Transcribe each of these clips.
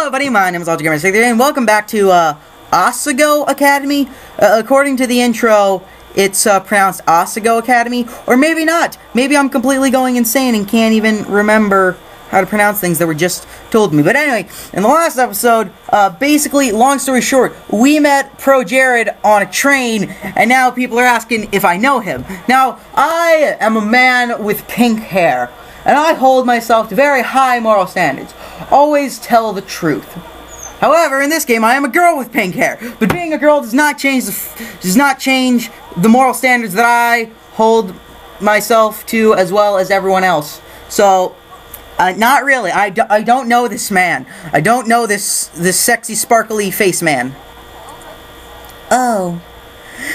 everybody, my name is AlterGamer63 and welcome back to Asagao Academy. According to the intro, it's pronounced Asagao Academy, or maybe not. Maybe I'm completely going insane and can't even remember how to pronounce things that were just told me. But anyway, in the last episode, basically, long story short, we met Pro Jared on a train, and now people are asking if I know him. Now, I am a man with pink hair, and I hold myself to very high moral standards. Always tell the truth. However, in this game, I am a girl with pink hair, but being a girl does not change the moral standards that I hold myself to, as well as everyone else. So, not really. I don't know this man. I don't know this sexy, sparkly face man. Oh.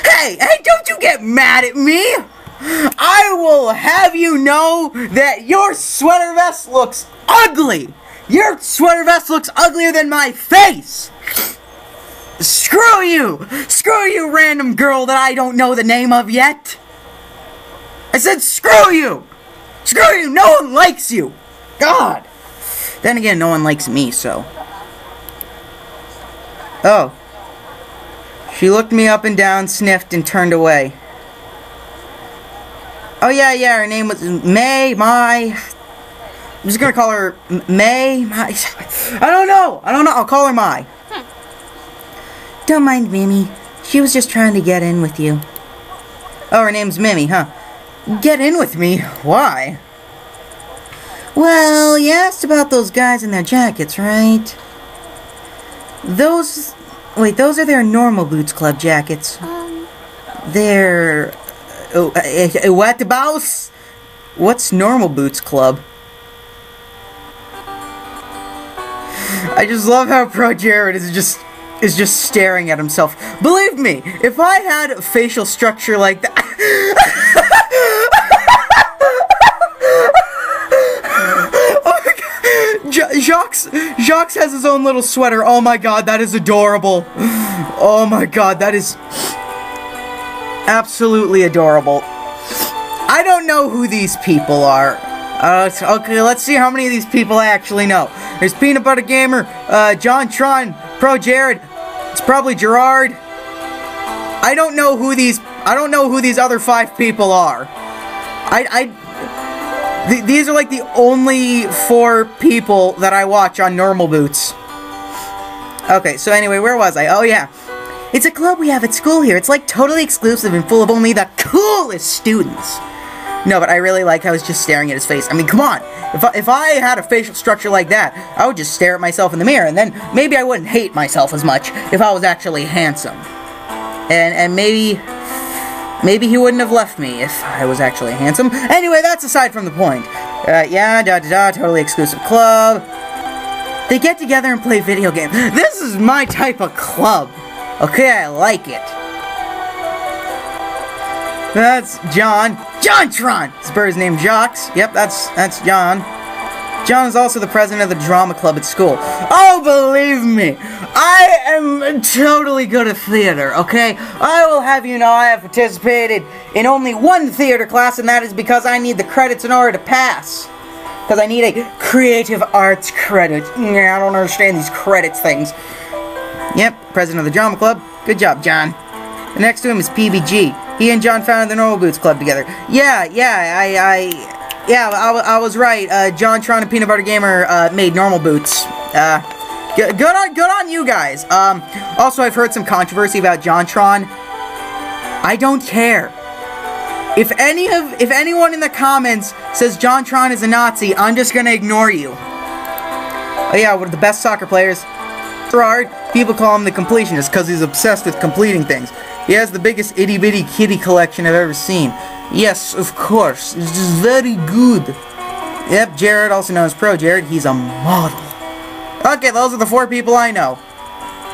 Hey, don't you get mad at me! I will have you know that your sweater vest looks ugly! Your sweater vest looks uglier than my face! Screw you! Screw you, random girl that I don't know the name of yet! I said screw you! Screw you! No one likes you! God! Then again, no one likes me, so... Oh. She looked me up and down, sniffed, and turned away. Oh, yeah, her name was May, I'm just gonna call her May, I don't know, I'll call her Mai. Don't mind Mimi, she was just trying to get in with you. Oh, her name's Mimi, huh? Get in with me? Why? Well, you asked about those guys in their jackets, right? Those are their normal Boots Club jackets. They're... what about? What's normal Boots Club? I just love how Pro Jared is just staring at himself. Believe me, if I had a facial structure like that. Oh my God. Jacques has his own little sweater. Oh my God, that is adorable. Oh my God, that is absolutely adorable. I don't know who these people are. Okay, let's see how many of these people I actually know. There's Peanut Butter Gamer, John Tron, Pro Jared. It's probably Gerard. I don't know who these other 5 people are. These are like the only 4 people that I watch on Normal Boots. Okay, so anyway, where was I? Oh yeah. It's a club we have at school here. It's like totally exclusive and full of only the coolest students. No, but I really like how he's just staring at his face. I mean, come on. If I had a facial structure like that, I would just stare at myself in the mirror, and then maybe I wouldn't hate myself as much if I was actually handsome. And maybe he wouldn't have left me if I was actually handsome. Anyway, that's aside from the point. Yeah, totally exclusive club. They get together and play video games. This is my type of club. Okay, I like it. That's John. JonTron! His bird's named Jacques. Yep, that's John. John is also the president of the drama club at school. Oh, believe me, I am totally good at theater, okay? I will have you know I have participated in only 1 theater class, and that is because I need the credits in order to pass. Because I need a creative arts credit. I don't understand these credits things. Yep, president of the drama club. Good job, John. And next to him is PBG. He and John founded the Normal Boots Club together. Yeah, I was right. John Tron and Peanut Butter Gamer made Normal Boots. Good on you guys. Also, I've heard some controversy about John Tron. I don't care. If anyone in the comments says John Tron is a Nazi, I'm just gonna ignore you. Oh yeah, one of the best soccer players. Gerard. People call him the completionist because he's obsessed with completing things. He has the biggest itty-bitty kitty collection I've ever seen. Yes, of course. It's just very good. Yep, Jared, also known as Pro Jared. He's a model. Okay, those are the 4 people I know.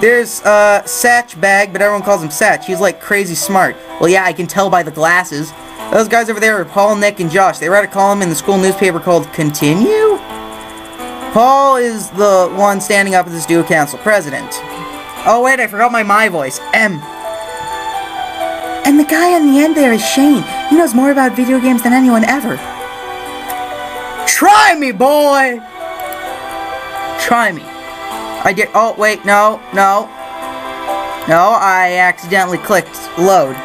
There's, Satch Bag, but everyone calls him Satch. He's, like, crazy smart. Well, yeah, I can tell by the glasses. Those guys over there are Paul, Nick, and Josh. They write a column in the school newspaper called Continue? Paul is the one standing up as the student council president. Oh, wait, I forgot my voice. M. And the guy on the end there is Shane. He knows more about video games than anyone ever. Try me, boy! Try me. I did. Oh, wait, no. No, I accidentally clicked load.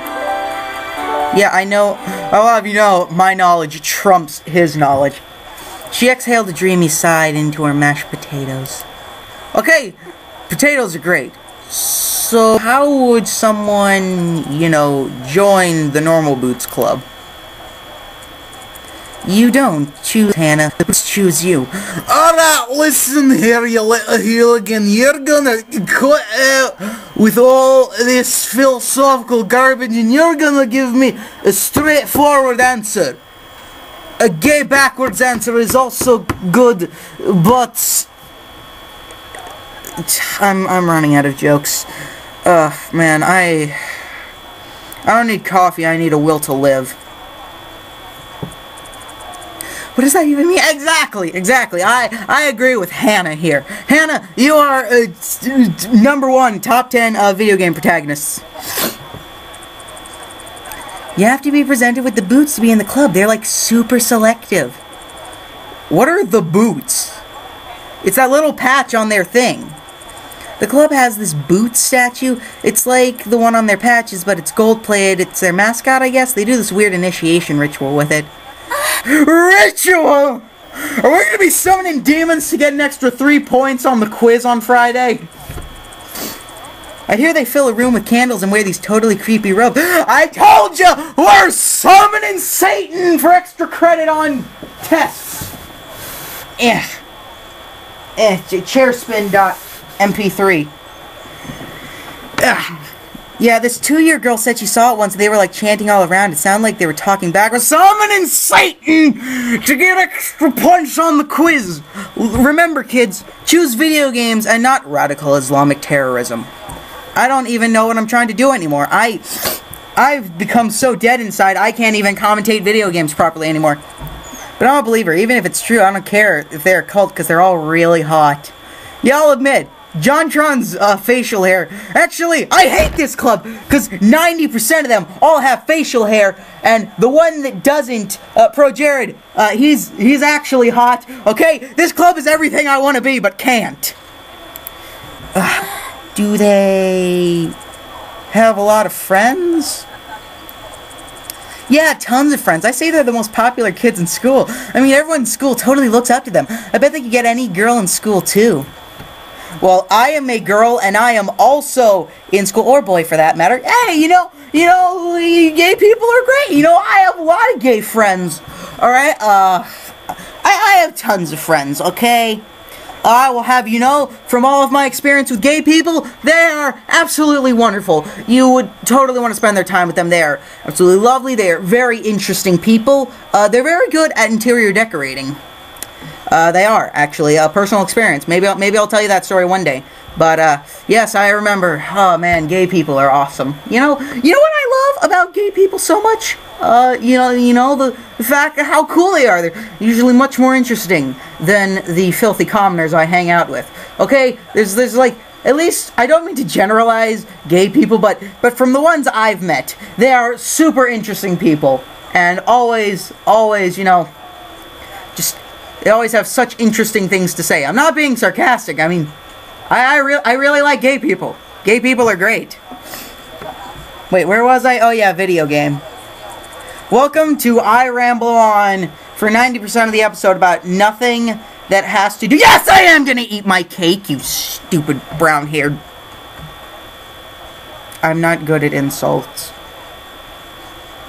Yeah, I know. I'll have you know, my knowledge trumps his knowledge. She exhaled a dreamy sigh into her mashed potatoes. Okay, potatoes are great. So, how would someone, you know, join the Normal Boots Club? You don't choose Hannah, the Boots choose you. Alright, listen here, you little hooligan. You're gonna cut out with all this philosophical garbage and you're gonna give me a straightforward answer. A gay backwards answer is also good, but I'm running out of jokes. Man, I don't need coffee, I need a will to live. What does that even mean? Exactly. I agree with Hannah here. Hannah, you are #1 top 10 video game protagonists. You have to be presented with the boots to be in the club. They're like super selective. What are the boots? It's that little patch on their thing. The club has this boot statue. It's like the one on their patches, but it's gold-plated. It's their mascot, I guess. They do this weird initiation ritual with it. Ritual? Are we going to be summoning demons to get an extra 3 points on the quiz on Friday? I hear they fill a room with candles and wear these totally creepy robes. I told you! We're summoning Satan for extra credit on tests. Chairspin.mp3. Yeah, this 2-year girl said she saw it once. They were like chanting all around. It sounded like they were talking back. We're summoning Satan to get extra points on the quiz. Remember, kids, choose video games and not radical Islamic terrorism. I don't even know what I'm trying to do anymore. I've become so dead inside, I can't even commentate video games properly anymore. But I'm a believer. Even if it's true, I don't care if they're a cult because they're all really hot. Y'all admit, JonTron's facial hair. Actually, I hate this club because 90% of them all have facial hair, and the one that doesn't, Pro Jared, he's actually hot. Okay, this club is everything I want to be, but can't. Do they have a lot of friends? Yeah, tons of friends. I say they're the most popular kids in school. I mean, everyone in school totally looks up to them. I bet they could get any girl in school, too. Well, I am a girl, and I am also in school, or boy for that matter. Hey, you know, gay people are great. You know, I have a lot of gay friends. Alright, I have tons of friends, okay? I will have you know, from all of my experience with gay people, they are absolutely wonderful. You would totally want to spend their time with them. They are absolutely lovely. They are very interesting people. They're very good at interior decorating. They are, actually. Personal experience. Maybe I'll tell you that story one day. But, yes, I remember. Oh, man, gay people are awesome. You know what I love about gay people so much? The fact of how cool they are. They're usually much more interesting than the filthy commoners I hang out with. Okay? There's like, at least, I don't mean to generalize gay people, but from the ones I've met, they are super interesting people. And always, they always have such interesting things to say. I'm not being sarcastic. I mean, I really like gay people. Gay people are great. Wait, where was I? Oh yeah, video game. Welcome to I Ramble On for 90% of the episode about nothing that has to do... Yes, I am gonna eat my cake, you stupid brown-haired... I'm not good at insults.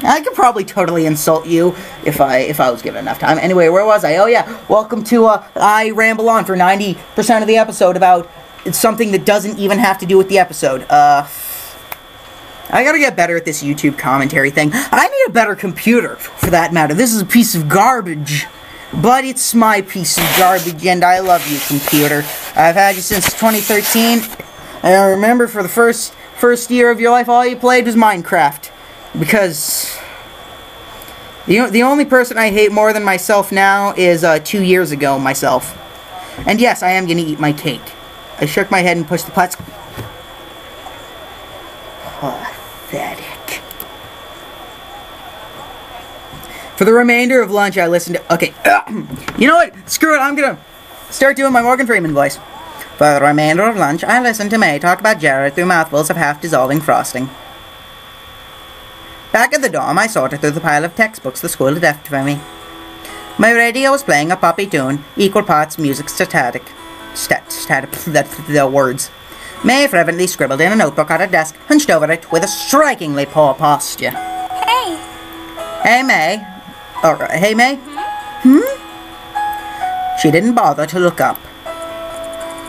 I could probably totally insult you if I was given enough time. Anyway, where was I? Oh yeah, welcome to I Ramble On for 90% of the episode about something that doesn't even have to do with the episode. I gotta get better at this YouTube commentary thing. I need a better computer, for that matter. This is a piece of garbage. But it's my piece of garbage, and I love you, computer. I've had you since 2013, and I remember for the first year of your life, all you played was Minecraft. Because the only person I hate more than myself now is 2 years ago, myself. And yes, I am gonna eat my cake. I shook my head and pushed the putts. Pathetic. For the remainder of lunch, I listened to... Okay, you know what? Screw it, I'm gonna start doing my Morgan Freeman voice. For For the remainder of lunch, I listened to May talk about Jared through mouthfuls of half-dissolving frosting. Back at the dorm, I sorted through the pile of textbooks the school had left for me. My radio was playing a poppy tune, equal parts music static. The words. May fervently scribbled in a notebook on her desk, hunched over it with a strikingly poor posture. Hey. Hey, May. Hey, May? She didn't bother to look up.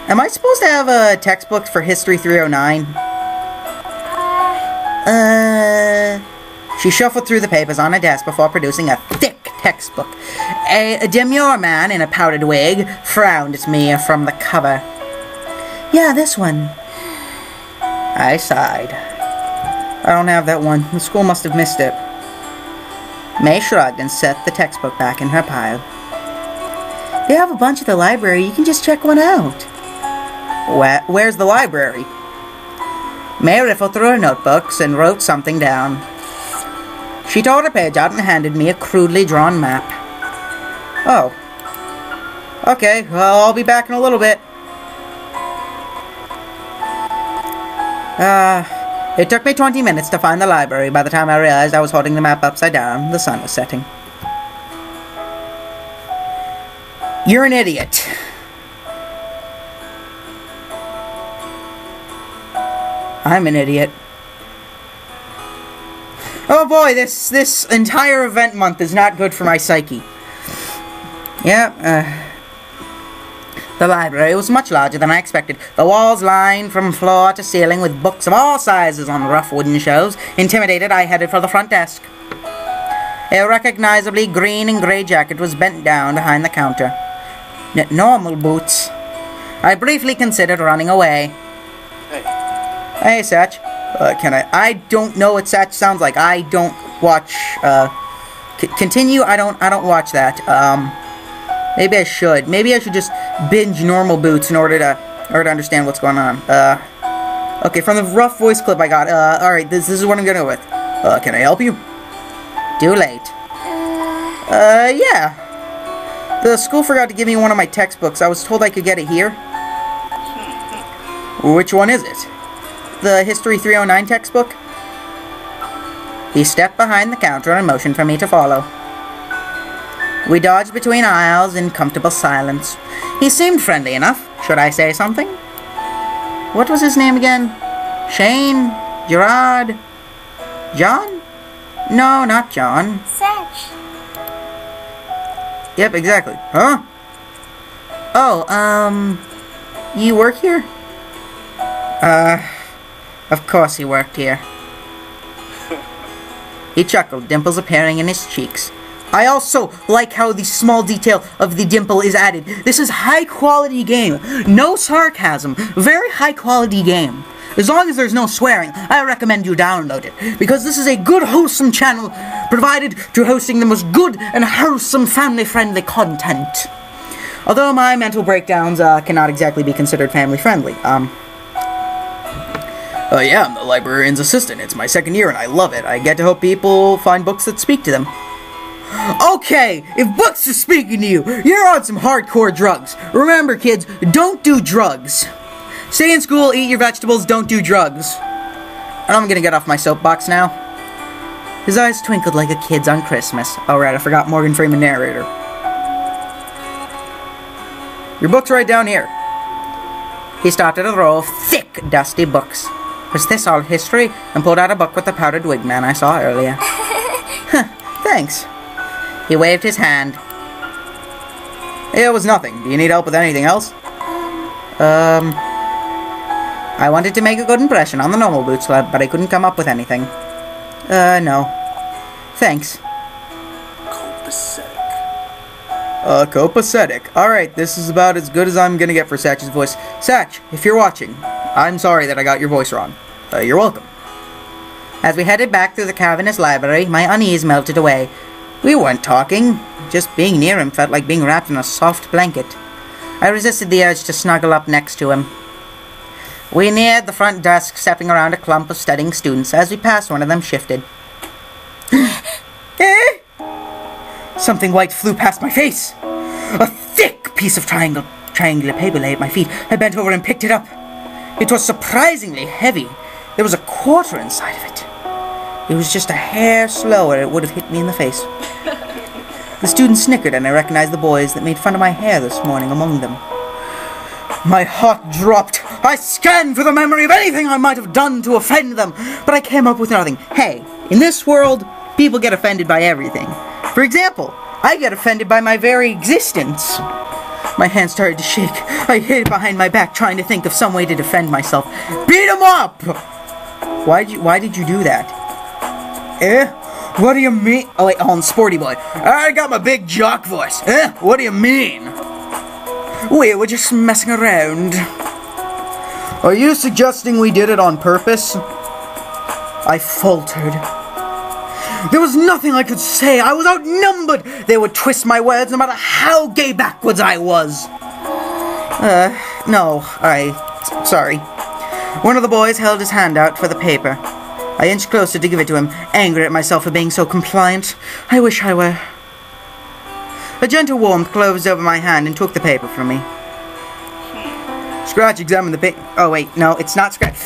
Am I supposed to have a textbook for History 309? She shuffled through the papers on her desk before producing a thick textbook. A demure man in a powdered wig frowned at me from the cover. Yeah, this one. I sighed. I don't have that one. The school must have missed it. May shrugged and set the textbook back in her pile. They have a bunch at the library. You can just check one out. Where's the library? May riffled through her notebooks and wrote something down. She tore a page out and handed me a crudely drawn map. Oh. Okay, well, I'll be back in a little bit. It took me 20 minutes to find the library. By the time I realized I was holding the map upside down, the sun was setting. You're an idiot. I'm an idiot. Oh boy, this entire event month is not good for my psyche. Yeah, the library was much larger than I expected. The walls lined from floor to ceiling with books of all sizes on rough wooden shelves. Intimidated, I headed for the front desk. A recognizably green and gray jacket was bent down behind the counter. Normal boots. I briefly considered running away. Hey, Satch. I don't know what Satch sounds like. I don't watch, continue? I don't watch that. Maybe I should. Maybe I should just binge normal boots in order to understand what's going on. Okay, from the rough voice clip I got, alright, this is what I'm gonna go with. Can I help you? Too late. Yeah. The school forgot to give me one of my textbooks. I was told I could get it here. Which one is it? The History 309 textbook? He stepped behind the counter and motioned for me to follow. We dodged between aisles in comfortable silence. He seemed friendly enough. Should I say something? What was his name again? Shane? Gerard? John? No, not John. Satch. Yep, exactly. Huh? Oh, you work here? Of course he worked here. He chuckled, dimples appearing in his cheeks. I also like how the small detail of the dimple is added. This is high-quality game. No sarcasm. Very high-quality game. As long as there's no swearing, I recommend you download it, because this is a good, wholesome channel provided to hosting the most good and wholesome family-friendly content. Although my mental breakdowns cannot exactly be considered family-friendly. Yeah, I'm the librarian's assistant. It's my second year and I love it. I get to help people find books that speak to them. Okay, if books are speaking to you, you're on some hardcore drugs. Remember, kids, don't do drugs. Stay in school, eat your vegetables, don't do drugs. I'm gonna get off my soapbox now. His eyes twinkled like a kid's on Christmas. Oh right, I forgot Morgan Freeman narrator. Your book's right down here. He stopped at a row of thick, dusty books. Was this all history? And pulled out a book with the powdered wig man I saw earlier. Thanks. He waved his hand. It was nothing. Do you need help with anything else? I wanted to make a good impression on the normal boots club, but I couldn't come up with anything. No. Thanks. Copacetic. Alright, this is about as good as I'm gonna get for Satch's voice. Satch, if you're watching, I'm sorry that I got your voice wrong. You're welcome. As we headed back through the cavernous library, my unease melted away. We weren't talking. Just being near him felt like being wrapped in a soft blanket. I resisted the urge to snuggle up next to him. We neared the front desk, stepping around a clump of studying students. As we passed, one of them shifted. Something white flew past my face. A thick piece of triangle triangular paper lay at my feet. I bent over and picked it up. It was surprisingly heavy. There was a quarter inside of it. It was just a hair slower, it would have hit me in the face. The students snickered, and I recognized the boys that made fun of my hair this morning among them. My heart dropped. I scanned for the memory of anything I might have done to offend them, but I came up with nothing. Hey, in this world, people get offended by everything. For example, I get offended by my very existence. My hands started to shake. I hid behind my back, trying to think of some way to defend myself. Beat him up! Why did you do that? What do you mean? Oh wait, hold on, sporty boy. I got my big jock voice. What do you mean? We're just messing around. Are you suggesting we did it on purpose? I faltered. There was nothing I could say. I was outnumbered. They would twist my words no matter how gay backwards I was. No, sorry. One of the boys held his hand out for the paper. I inched closer to give it to him, angry at myself for being so compliant. I wish I were. A gentle warmth closed over my hand and took the paper from me. Scratch examined the paper. Oh wait, no, it's not Scratch.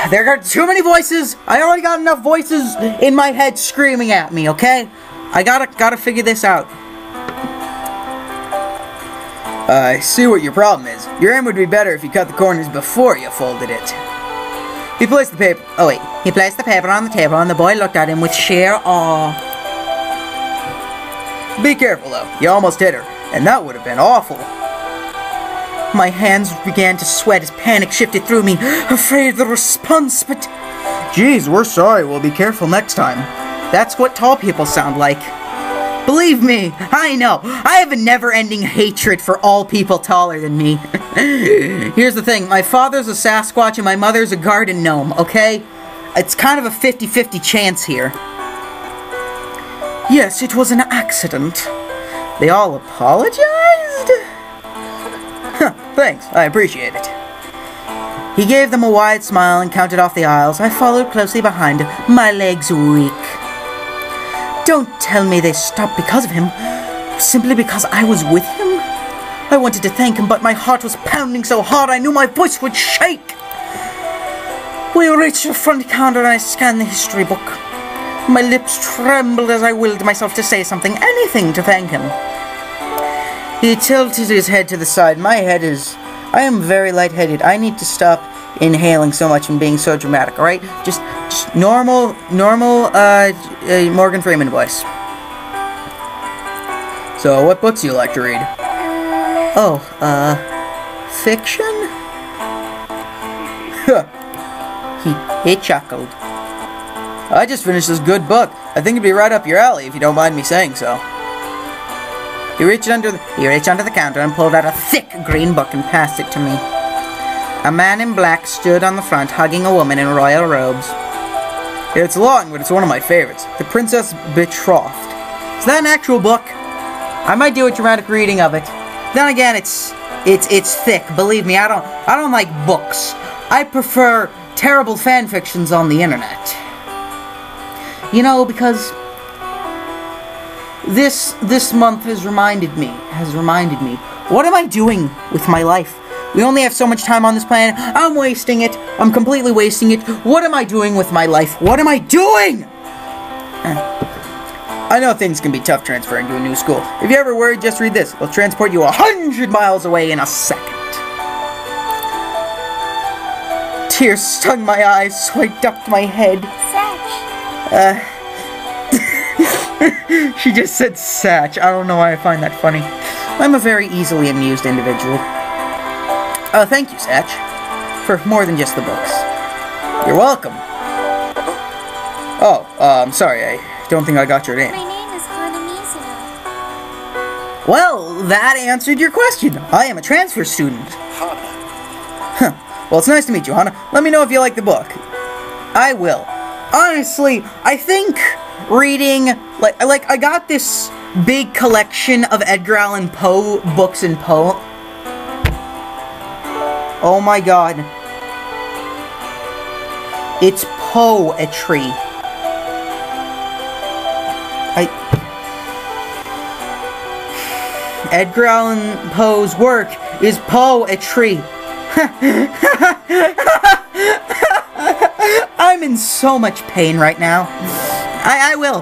There are too many voices. I already got enough voices in my head screaming at me, okay? I gotta figure this out. I see what your problem is. Your aim would be better if you cut the corners before you folded it. He placed the paper... Oh, wait. He placed the paper on the table, and the boy looked at him with sheer awe. Be careful, though. You almost hit her, and that would have been awful. My hands began to sweat as panic shifted through me, afraid of the response, but... Geez, we're sorry. We'll be careful next time. That's what tall people sound like. Believe me, I know. I have a never-ending hatred for all people taller than me. Here's the thing. My father's a Sasquatch and my mother's a garden gnome, okay? It's kind of a 50-50 chance here. Yes, it was an accident. They all apologized? Thanks, I appreciate it. He gave them a wide smile and counted off the aisles. I followed closely behind, my legs weak. Don't tell me they stopped because of him, simply because I was with him. I wanted to thank him, but my heart was pounding so hard I knew my voice would shake. We reached the front counter and I scanned the history book. My lips trembled as I willed myself to say something, anything to thank him. He tilted his head to the side. I am very lightheaded. I need to stop inhaling so much and being so dramatic, alright? Just normal, Morgan Freeman voice. So, what books do you like to read? Oh, fiction? He chuckled. I just finished this good book. I think it'd be right up your alley if you don't mind me saying so. He reached under the counter and pulled out a thick green book and passed it to me. A man in black stood on the front, hugging a woman in royal robes. It's long, but it's one of my favorites. The Princess Betrothed. Is that an actual book? I might do a dramatic reading of it. Then again, it's thick. Believe me, I don't like books. I prefer terrible fan fictions on the internet. You know, because this month has reminded me. What am I doing with my life? We only have so much time on this planet. I'm wasting it. I'm completely wasting it. What am I doing with my life? What am I doing? I know things can be tough transferring to a new school. If you're ever worried, just read this. It'll transport you 100 miles away in a second. Tears stung my eyes, so I ducked my head. Satch. She just said Satch. I don't know why I find that funny. I'm a very easily amused individual. Thank you, Satch, for more than just the books. You're welcome. Oh, I'm sorry, I don't think I got your name. My name is Hana Mizuno. Well, that answered your question. I am a transfer student. Huh. Well, it's nice to meet you, Hana. Let me know if you like the book. I will. Honestly, I think reading, like I got this big collection of Edgar Allan Poe books and poems. Oh my god. It's poetry. Edgar Allan Poe's work is poetry. I'm in so much pain right now. I will.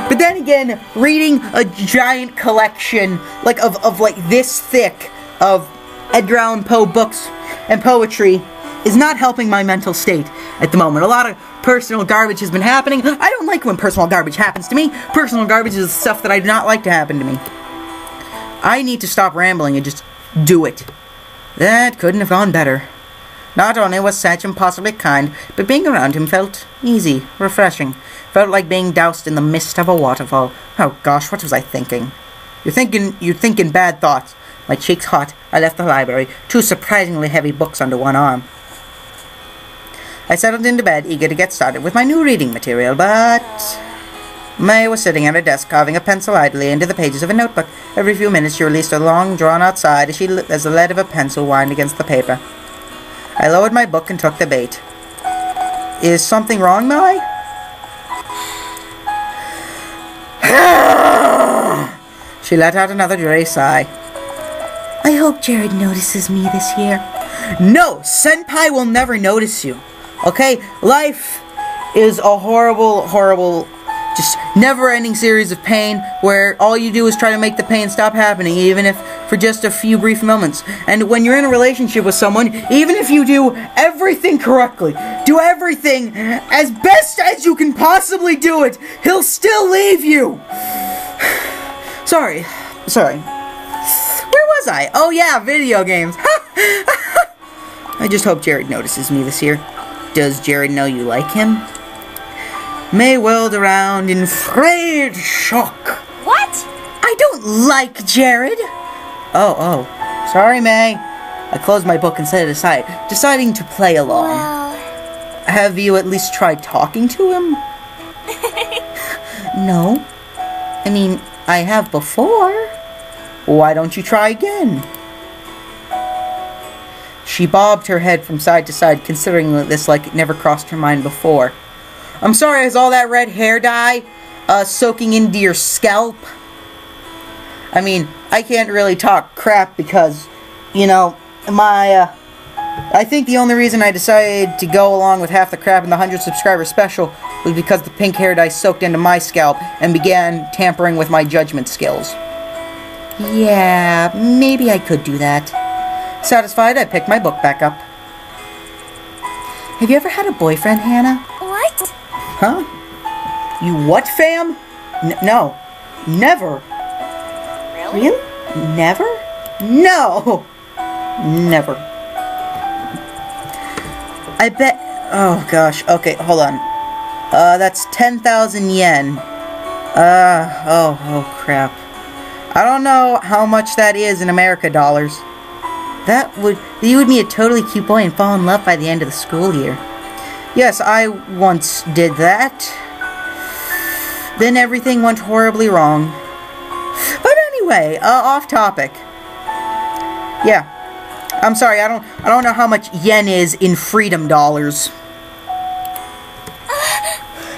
But then again, reading a giant collection of this thick of Edgar Allan Poe books and poetry is not helping my mental state at the moment. A lot of personal garbage has been happening. I don't like when personal garbage happens to me. Personal garbage is stuff that I do not like to happen to me. I need to stop rambling and just do it. That couldn't have gone better. Not only was Satch impossibly kind, but being around him felt easy, refreshing. Felt like being doused in the mist of a waterfall. Oh gosh, what was I thinking? You're thinking bad thoughts. My cheeks hot, I left the library, 2 surprisingly heavy books under one arm. I settled into bed, eager to get started with my new reading material, but May was sitting at her desk, carving a pencil idly into the pages of a notebook. Every few minutes she released a long, drawn-out sigh as the lead of a pencil whined against the paper. I lowered my book and took the bait. Is something wrong, Mai? She let out another dry sigh. I hope Jared notices me this year. No! Senpai will never notice you. Okay? Life is a horrible, horrible, just never-ending series of pain where all you do is try to make the pain stop happening, even if for just a few brief moments. And when you're in a relationship with someone, even if you do everything correctly, do everything as best as you can possibly do it, he'll still leave you. Sorry. Where was I? Oh yeah, video games. I just hope Jared notices me this year. Does Jared know you like him? May whirled around in frayed shock. What? I don't like Jared. Oh. Sorry, May. I closed my book and set it aside, deciding to play along. Well... Have you at least tried talking to him? No. I mean, I have before. Why don't you try again? She bobbed her head from side to side, considering this like it never crossed her mind before. I'm sorry, is all that red hair dye soaking into your scalp? I mean, I can't really talk crap because, you know, I think the only reason I decided to go along with half the crap in the 100 subscriber special was because the pink hair dye soaked into my scalp and began tampering with my judgment skills. Yeah, maybe I could do that. Satisfied, I picked my book back up. Have you ever had a boyfriend, Hannah? What? Huh? You what, fam? No. Never. Really? Never? No! Never. I bet... Oh, gosh. Okay, hold on. That's 10,000 yen. Oh, crap. I don't know how much that is in America dollars. You would be a totally cute boy and fall in love by the end of the school year. Yes, I once did that. Then everything went horribly wrong. But anyway, off topic. Yeah. I'm sorry, I don't know how much yen is in freedom dollars.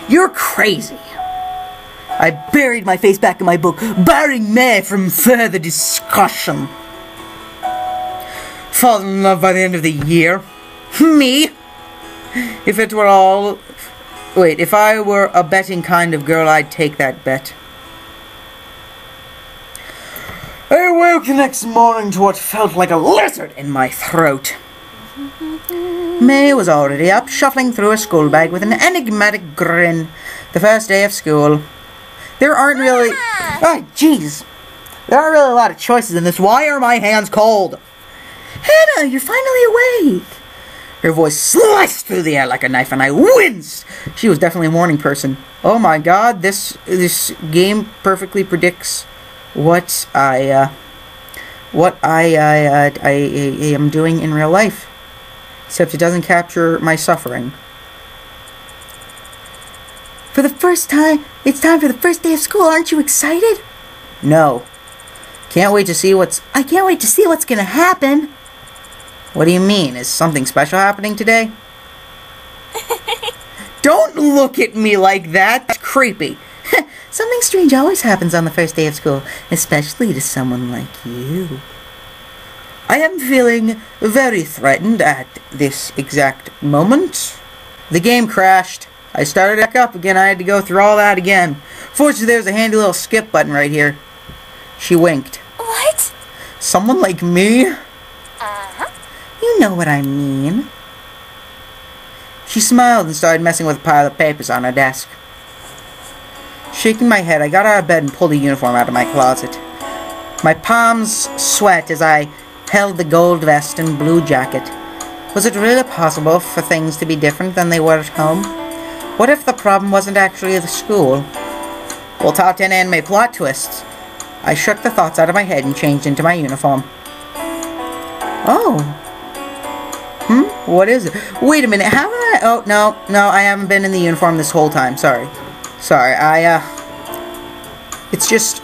You're crazy. I buried my face back in my book, barring me from further discussion. Fall in love by the end of the year. Me? If it were all... Wait, if I were a betting kind of girl, I'd take that bet. I awoke the next morning to what felt like a lizard in my throat. May was already up, shuffling through a school bag with an enigmatic grin. The first day of school. There aren't really... Oh, jeez. There aren't really a lot of choices in this. Why are my hands cold? Hannah, you're finally awake. Her voice sliced through the air like a knife, and I winced. She was definitely a morning person. Oh my god, this game perfectly predicts what I am doing in real life. Except it doesn't capture my suffering. For the first time, it's time for the first day of school. Aren't you excited? No. I can't wait to see what's gonna happen. What do you mean? Is something special happening today? Don't look at me like that. That's creepy. Something strange always happens on the first day of school, especially to someone like you. I am feeling very threatened at this exact moment. The game crashed. I started back up again. I had to go through all that again. Fortunately, there's a handy little skip button right here. She winked. What? Someone like me? Uh-huh. You know what I mean. She smiled and started messing with a pile of papers on her desk. Shaking my head, I got out of bed and pulled a uniform out of my closet. My palms sweat as I held the gold vest and blue jacket. Was it really possible for things to be different than they were at home? What if the problem wasn't actually the school? Well, top 10 anime plot twists. I shook the thoughts out of my head and changed into my uniform. Oh. What is it? Wait a minute, haven't I? Oh, no, I haven't been in the uniform this whole time. Sorry, it's just...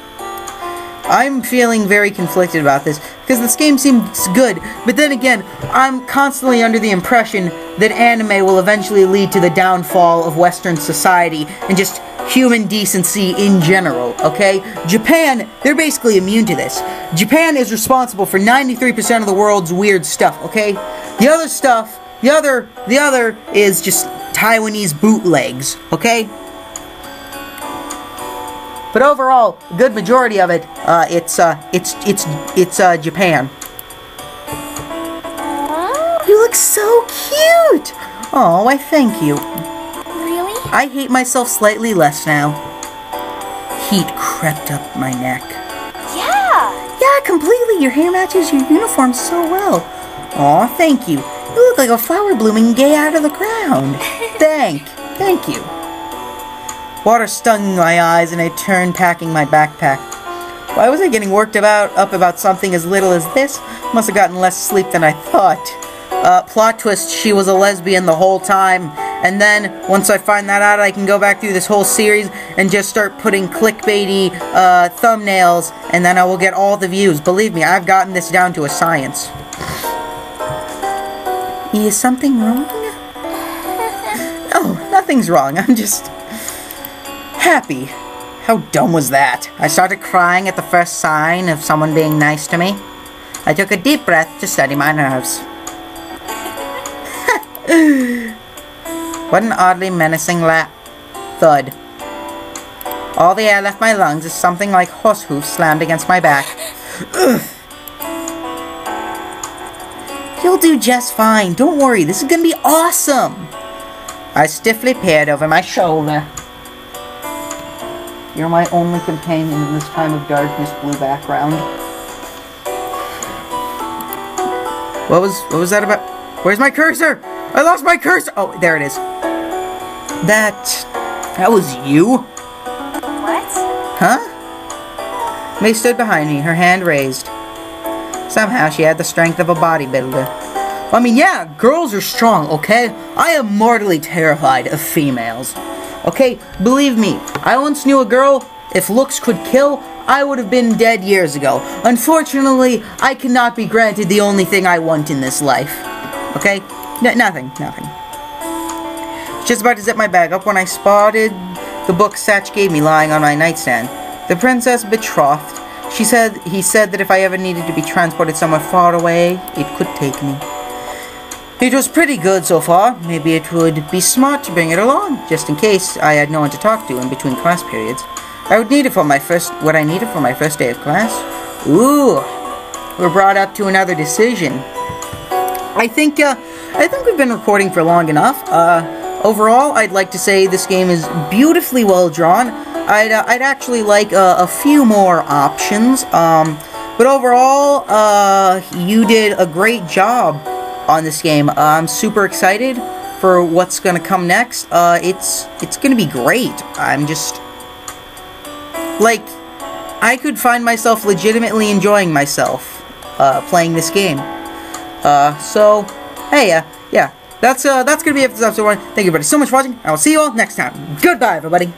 I'm feeling very conflicted about this, because this game seems good, but then again, I'm constantly under the impression that anime will eventually lead to the downfall of Western society and just human decency in general, okay? Japan, they're basically immune to this. Japan is responsible for 93% of the world's weird stuff, okay? The other stuff, the other is just Taiwanese bootlegs, okay? But overall, a good majority of it, it's Japan. You look so cute! Oh, why thank you. Really? I hate myself slightly less now. Heat crept up my neck. Yeah! Yeah, completely. Your hair matches your uniform so well. Aw, thank you. You look like a flower blooming gay out of the ground. Thank you. Water stung my eyes and I turned packing my backpack. Why was I getting worked up about something as little as this? Must have gotten less sleep than I thought. Plot twist, she was a lesbian the whole time. And then, once I find that out, I can go back through this whole series and just start putting clickbaity thumbnails, and then I will get all the views. Believe me, I've gotten this down to a science. Is something wrong? Oh, nothing's wrong. I'm just... happy. How dumb was that? I started crying at the first sign of someone being nice to me. I took a deep breath to steady my nerves. What an oddly menacing thud. All the air left my lungs as something like horse hoofs slammed against my back. Ugh. You'll do just fine. Don't worry. This is gonna be awesome. I stiffly peered over my shoulder. You're my only companion in this time of darkness, blue background. What was that about? Where's my cursor? I lost my cursor! Oh, there it is. That was you? What? Huh? May stood behind me, her hand raised. Somehow she had the strength of a bodybuilder. I mean, yeah, girls are strong, okay? I am mortally terrified of females. Okay, believe me, I once knew a girl, if looks could kill, I would have been dead years ago. Unfortunately, I cannot be granted the only thing I want in this life. Okay? Nothing. Just about to zip my bag up when I spotted the book Satch gave me lying on my nightstand. The Princess Betrothed. He said that if I ever needed to be transported somewhere far away, it could take me. It was pretty good so far. Maybe it would be smart to bring it along, just in case I had no one to talk to in between class periods. I would need it for my first day of class. Ooh, we're brought up to another decision. I think we've been recording for long enough. Overall, I'd like to say this game is beautifully well drawn. I'd actually like a few more options. But overall, you did a great job on this game. I'm super excited for what's gonna come next. It's gonna be great. I'm just like, I could find myself legitimately enjoying myself playing this game. So hey, yeah, that's gonna be it for this episode 1. Thank you everybody so much for watching. I will see you all next time. Goodbye, everybody.